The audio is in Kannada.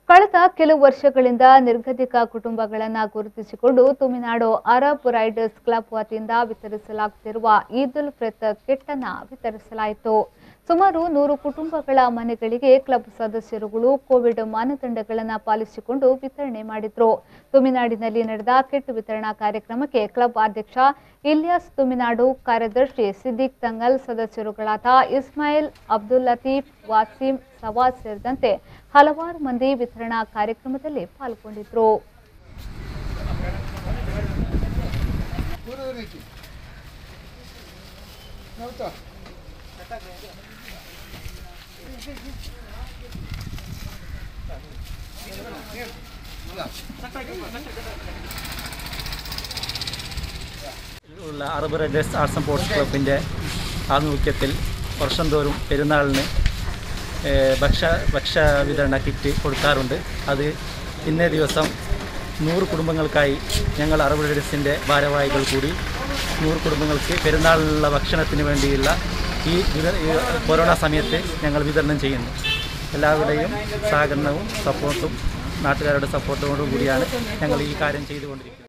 ಕಳೆದ ಕೆಲವು ವರ್ಷಗಳಿಂದ ನಿರ್ಗತಿಕ ಕುಟುಂಬಗಳನ್ನು ಗುರುತಿಸಿಕೊಂಡು ತುಮಿನಾಡು ಅರಬ್ ರೈಡರ್ಸ್ ಕ್ಲಬ್ ವತಿಯಿಂದ ವಿತರಿಸಲಾಗುತ್ತಿರುವ ಈದ್ ಉಲ್ ಫಿತರ್ ಕಿಟ್ ಅನ್ನು ವಿತರಿಸಲಾಯಿತು. ಸುಮಾರು 100 ಕುಟುಂಬಗಳ ಮನೆಗಳಿಗೆ ಕ್ಲಬ್ ಸದಸ್ಯರುಗಳು ಕೋವಿಡ್ ಮಾನದಂಡಗಳನ್ನು ಪಾಲಿಸಿಕೊಂಡು ವಿತರಣೆ ಮಾಡಿದರು. ತುಮಿನಾಡಿನಲ್ಲಿ ನಡೆದ ಕಿಟ್ ವಿತರಣಾ ಕಾರ್ಯಕ್ರಮಕ್ಕೆ ಕ್ಲಬ್ ಅಧ್ಯಕ್ಷ ಇಲಿಯಾಸ್ ತುಮಿನಾಡು, ಕಾರ್ಯದರ್ಶಿ ಸಿದ್ದಿಕ್ ತಂಗಲ್, ಸದಸ್ಯರುಗಳಾದ ಇಸ್ಮಾಯಿಲ್, ಅಬ್ದುಲ್ ಲತೀಫ್, ವಾಸಿಂ, ಸವಾದ್ ಸೇರಿದಂತೆ ಹಲವಾರು ಮಂದಿ ವಿತರಣಾ ಕಾರ್ಯಕ್ರಮದಲ್ಲಿ ಪಾಲ್ಗೊಂಡಿದ್ದರು. Arab Riders arts and sports ക്ലബിൻ്റെ ആഭിമുഖ്യത്തിൽ വർഷം തോറും പെരുന്നാളിന് ഭക്ഷ്യ വിതരണ കിറ്റ് കൊടുക്കാറുണ്ട്. അത് ഇന്നേ ദിവസം 100 കുടുംബങ്ങൾക്കായി ഞങ്ങൾ അറബ് റൈഡേഴ്സിൻ്റെ ഭാരവാഹികൾ കൂടി 100 കുടുംബങ്ങൾക്ക് പെരുന്നാളിനുള്ള ഭക്ഷണത്തിന് വേണ്ടിയുള്ള ഈ കൊറോണ സമയത്ത് ഞങ്ങൾ വിതരണം ചെയ്യുന്നു. എല്ലാവരുടെയും സഹകരണവും സപ്പോർട്ടും നാട്ടുകാരുടെ സപ്പോർട്ടോടും കൂടിയാണ് ഞങ്ങൾ ഈ കാര്യം ചെയ്തുകൊണ്ടിരിക്കുന്നത്.